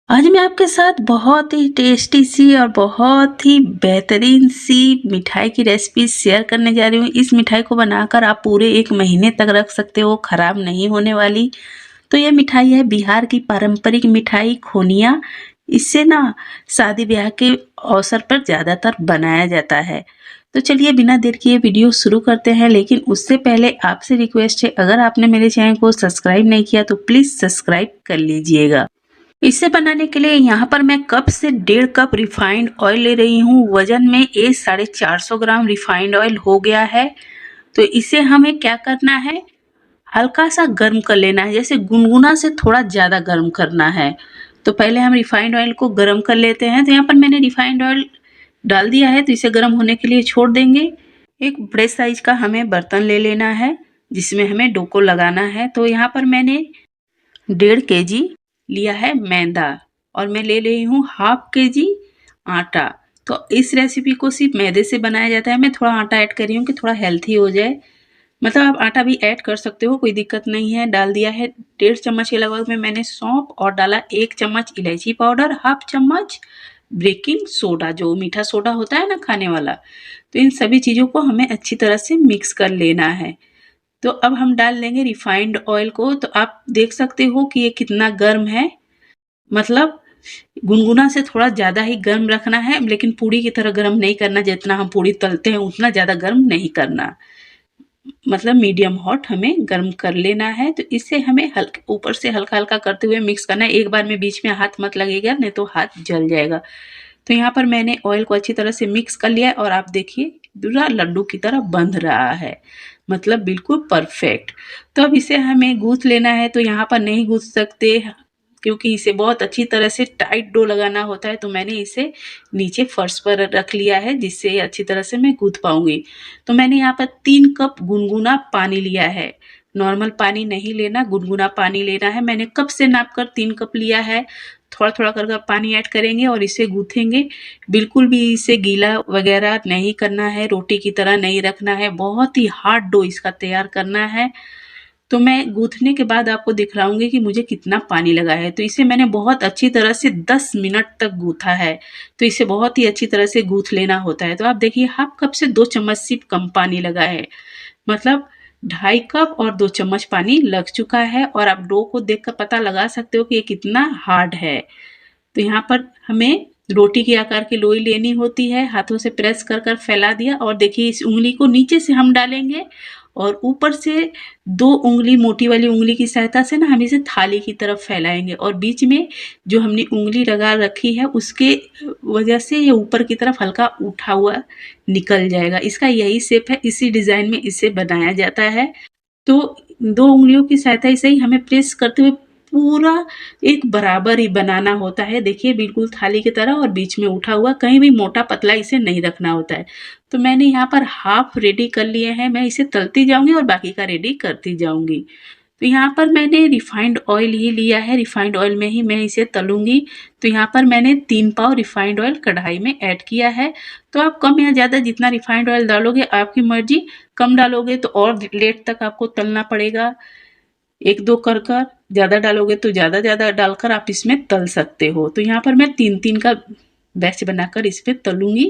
आज मैं आपके साथ बहुत ही टेस्टी सी और बहुत ही बेहतरीन सी मिठाई की रेसिपी शेयर करने जा रही हूँ। इस मिठाई को बनाकर आप पूरे 1 महीने तक रख सकते हो, खराब नहीं होने वाली। तो ये मिठाई है बिहार की पारंपरिक मिठाई खोनिया। इसे ना शादी-ब्याह के अवसर पर ज़्यादातर बनाया जाता है। तो चलिए बिना देर किए वीडियो शुरू करते हैं, लेकिन उससे पहले आपसे रिक्वेस्ट है, अगर आपने मेरे चैनल को सब्सक्राइब नहीं किया तो प्लीज़ सब्सक्राइब कर लीजिएगा। इसे बनाने के लिए यहाँ पर मैं कप से 1.5 कप रिफाइंड ऑयल ले रही हूँ। वजन में ये 450 ग्राम रिफाइंड ऑयल हो गया है। तो इसे हमें क्या करना है, हल्का सा गर्म कर लेना है, जैसे गुनगुना से थोड़ा ज़्यादा गर्म करना है। तो पहले हम रिफाइंड ऑयल को गर्म कर लेते हैं। तो यहाँ पर मैंने रिफाइंड ऑयल डाल दिया है, तो इसे गर्म होने के लिए छोड़ देंगे। एक बड़े साइज का हमें बर्तन ले लेना है जिसमें हमें डो को लगाना है। तो यहाँ पर मैंने 1.5 केजी लिया है मैदा और मैं ले रही हूँ हाफ केजी आटा। तो इस रेसिपी को सिर्फ मैदे से बनाया जाता है। मैं थोड़ा आटा ऐड कर रही हूँ कि थोड़ा हेल्थी हो जाए। मतलब आप आटा भी ऐड कर सकते हो, कोई दिक्कत नहीं है। डाल दिया है 1.5 चम्मच के लगभग में मैंने सौंफ और डाला 1 चम्मच इलायची पाउडर, हाफ चम्मच बेकिंग सोडा, जो मीठा सोडा होता है ना खाने वाला। तो इन सभी चीज़ों को हमें अच्छी तरह से मिक्स कर लेना है। तो अब हम डाल लेंगे रिफाइंड ऑयल को। तो आप देख सकते हो कि ये कितना गर्म है। मतलब गुनगुना से थोड़ा ज़्यादा ही गर्म रखना है, लेकिन पूड़ी की तरह गर्म नहीं करना। जितना हम पूड़ी तलते हैं उतना ज़्यादा गर्म नहीं करना। मतलब मीडियम हॉट हमें गर्म कर लेना है। तो इसे हमें हल्के ऊपर से हल्का-हल्का करते हुए मिक्स करना है। एक बार में बीच में हाथ मत लगेगा, नहीं तो हाथ जल जाएगा। तो यहाँ पर मैंने ऑयल को अच्छी तरह से मिक्स कर लिया है और आप देखिए पूरा लड्डू की तरह बंध रहा है, मतलब बिल्कुल परफेक्ट। तो अब इसे हमें गूँथ लेना है। तो यहाँ पर नहीं गूँथ सकते क्योंकि इसे बहुत अच्छी तरह से टाइट डो लगाना होता है। तो मैंने इसे नीचे फर्श पर रख लिया है जिससे अच्छी तरह से मैं गूँथ पाऊँगी। तो मैंने यहाँ पर 3 कप गुनगुना पानी लिया है। नॉर्मल पानी नहीं लेना, गुनगुना पानी लेना है। मैंने कप से नापकर 3 कप लिया है। थोड़ा-थोड़ा कर पानी ऐड करेंगे और इसे गूँथेंगे। बिल्कुल भी इसे गीला वगैरह नहीं करना है, रोटी की तरह नहीं रखना है। बहुत ही हार्ड डो इसका तैयार करना है। तो मैं गूँथने के बाद आपको दिखलाऊँगी कि मुझे कितना पानी लगा है। तो इसे मैंने बहुत अच्छी तरह से 10 मिनट तक गूँथा है। तो इसे बहुत ही अच्छी तरह से गूँथ लेना होता है। तो आप देखिए हाफ कप से 2 चम्मच सिर्फ कम पानी लगा है। मतलब 2.5 कप और 2 चम्मच पानी लग चुका है और आप डो को देखकर पता लगा सकते हो कि ये कितना हार्ड है। तो यहाँ पर हमें रोटी के आकार की लोई लेनी होती है। हाथों से प्रेस कर कर फैला दिया और देखिए इस उँगली को नीचे से हम डालेंगे और ऊपर से 2 उँगली, मोटी वाली उँगली की सहायता से ना हम इसे थाली की तरफ फैलाएँगे और बीच में जो हमने उँगली लगा रखी है उसके वजह से ये ऊपर की तरफ हल्का उठा हुआ निकल जाएगा। इसका यही शेप है, इसी डिज़ाइन में इसे बनाया जाता है। तो 2 उँगलियों की सहायता से ही हमें प्रेस करते हुए पूरा एक बराबर ही बनाना होता है। देखिए बिल्कुल थाली की तरह और बीच में उठा हुआ, कहीं भी मोटा-पतला इसे नहीं रखना होता है। तो मैंने यहाँ पर हाफ रेडी कर लिए हैं। मैं इसे तलती जाऊँगी और बाकी का रेडी करती जाऊँगी। तो यहाँ पर मैंने रिफाइंड ऑयल ही लिया है, रिफाइंड ऑयल में ही मैं इसे तलूँगी। तो यहाँ पर मैंने 3 पाव रिफाइंड ऑयल कढ़ाई में ऐड किया है। तो आप कम या ज़्यादा जितना रिफाइंड ऑयल डालोगे आपकी मर्ज़ी। कम डालोगे तो और लेट तक आपको तलना पड़ेगा। 1-2 कर ज़्यादा डालोगे तो ज़्यादा डालकर आप इसमें तल सकते हो। तो यहाँ पर मैं 3-3 का बैच बनाकर इसमें तलूँगी।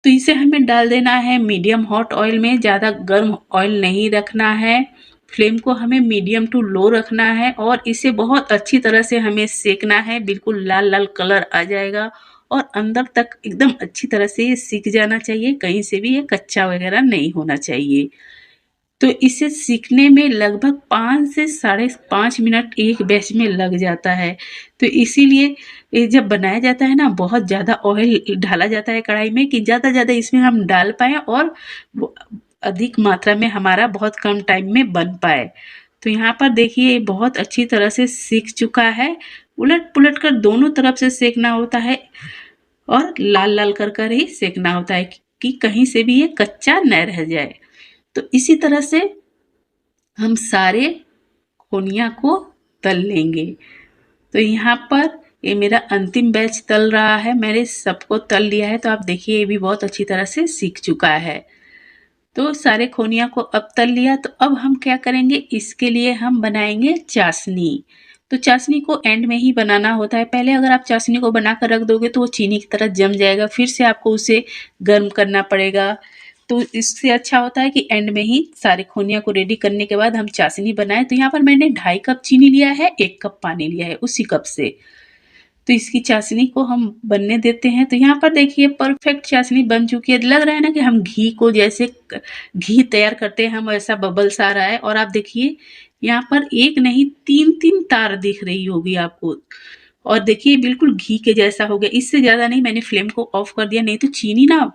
तो इसे हमें डाल देना है मीडियम हॉट ऑयल में, ज़्यादा गर्म ऑयल नहीं रखना है। फ्लेम को हमें मीडियम टू लो रखना है और इसे बहुत अच्छी तरह से हमें सेकना है। बिल्कुल लाल-लाल कलर आ जाएगा और अंदर तक एकदम अच्छी तरह से ये सिक जाना चाहिए, कहीं से भी ये कच्चा वगैरह नहीं होना चाहिए। तो इसे सीखने में लगभग 5 से साढ़े 5 मिनट एक बैच में लग जाता है। तो इसीलिए ये जब बनाया जाता है ना, बहुत ज़्यादा ऑयल डाला जाता है कढ़ाई में कि ज़्यादा इसमें हम डाल पाएँ और वो अधिक मात्रा में हमारा बहुत कम टाइम में बन पाए। तो यहाँ पर देखिए बहुत अच्छी तरह से सीख चुका है। उलट-पुलट कर दोनों तरफ से सेंकना होता है और लाल-लाल कर ही सेंकना होता है कि कहीं से भी ये कच्चा न रह जाए। तो इसी तरह से हम सारे कोनिया को तल लेंगे। तो यहाँ पर ये मेरा अंतिम बैच तल रहा है। मैंने सबको तल लिया है। तो आप देखिए ये भी बहुत अच्छी तरह से सीख चुका है। तो सारे खोनिया को अब तल लिया। तो अब हम क्या करेंगे, इसके लिए हम बनाएंगे चाशनी। तो चाशनी को एंड में ही बनाना होता है। पहले अगर आप चाशनी को बना कर रख दोगे तो वो चीनी की तरह जम जाएगा, फिर से आपको उसे गर्म करना पड़ेगा। तो इससे अच्छा होता है कि एंड में ही सारे खोनिया को रेडी करने के बाद हम चाशनी बनाएं। तो यहाँ पर मैंने 2.5 कप चीनी लिया है, 1 कप पानी लिया है उसी कप से। तो इसकी चाशनी को हम बनने देते हैं। तो यहाँ पर देखिए परफेक्ट चाशनी बन चुकी है। लग रहा है ना कि हम घी को जैसे घी तैयार करते हैं हम, ऐसा बबल्स आ रहा है। और आप देखिए यहाँ पर एक नहीं 3-3 तार दिख रही होगी आपको। और देखिए बिल्कुल घी के जैसा हो गया। इससे ज़्यादा नहीं, मैंने फ्लेम को ऑफ कर दिया, नहीं तो चीनी ना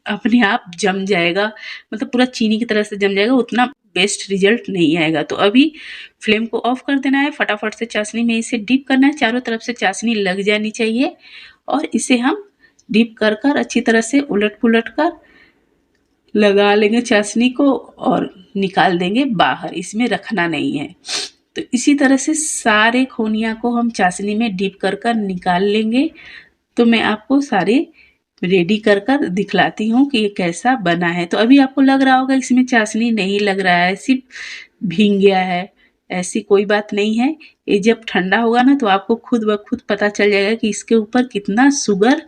अपने आप जम जाएगा, मतलब पूरा चीनी की तरह से जम जाएगा, उतना बेस्ट रिजल्ट नहीं आएगा। तो अभी फ्लेम को ऑफ कर देना है, फटाफट से चाशनी में इसे डिप करना है। चारों तरफ से चाशनी लग जानी चाहिए और इसे हम डिप कर कर अच्छी तरह से उलट पुलट कर लगा लेंगे चाशनी को और निकाल देंगे बाहर, इसमें रखना नहीं है। तो इसी तरह से सारे खोनिया को हम चाशनी में डिप कर कर निकाल लेंगे। तो मैं आपको सारे रेडी कर कर दिखलाती हूँ कि ये कैसा बना है। तो अभी आपको लग रहा होगा इसमें चाशनी नहीं लग रहा है, सिर्फ भीग गया है। ऐसी कोई बात नहीं है। ये जब ठंडा होगा ना तो आपको खुद ब खुद पता चल जाएगा कि इसके ऊपर कितना शुगर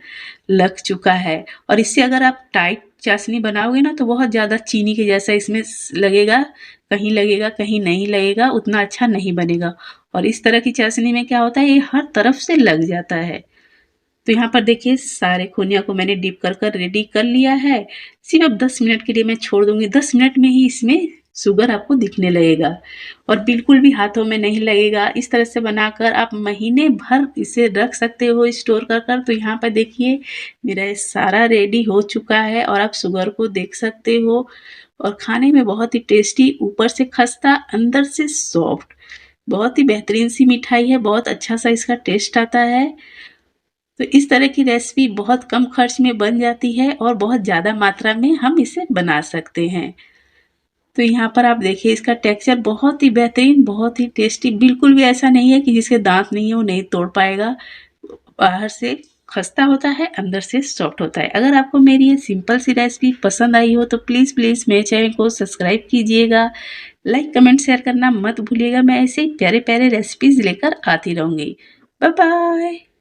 लग चुका है। और इससे अगर आप टाइट चाशनी बनाओगे ना तो बहुत ज़्यादा चीनी के जैसा इसमें लगेगा, कहीं नहीं लगेगा, उतना अच्छा नहीं बनेगा। और इस तरह की चाशनी में क्या होता है, ये हर तरफ से लग जाता है। तो यहाँ पर देखिए सारे खोनिया को मैंने डिप कर कर रेडी कर लिया है। सिर्फ 10 मिनट के लिए मैं छोड़ दूंगी। 10 मिनट में ही इसमें शुगर आपको दिखने लगेगा और बिल्कुल भी हाथों में नहीं लगेगा। इस तरह से बनाकर आप महीने भर इसे रख सकते हो स्टोर कर कर। तो यहाँ पर देखिए मेरा ये सारा रेडी हो चुका है और आप शुगर को देख सकते हो। और खाने में बहुत ही टेस्टी, ऊपर से खस्ता अंदर से सॉफ्ट, बहुत ही बेहतरीन सी मिठाई है। बहुत अच्छा सा इसका टेस्ट आता है। तो इस तरह की रेसिपी बहुत कम खर्च में बन जाती है और बहुत ज़्यादा मात्रा में हम इसे बना सकते हैं। तो यहाँ पर आप देखिए इसका टेक्सचर बहुत ही बेहतरीन, बहुत ही टेस्टी, बिल्कुल भी ऐसा नहीं है कि जिसके दांत नहीं है वो नहीं तोड़ पाएगा। बाहर से खस्ता होता है, अंदर से सॉफ्ट होता है। अगर आपको मेरी ये सिंपल सी रेसिपी पसंद आई हो तो प्लीज़ मेरे चैनल को सब्सक्राइब कीजिएगा, लाइक कमेंट शेयर करना मत भूलिएगा। मैं ऐसे ही प्यारे प्यारे रेसिपीज़ लेकर आती रहूँगी। Bye bye.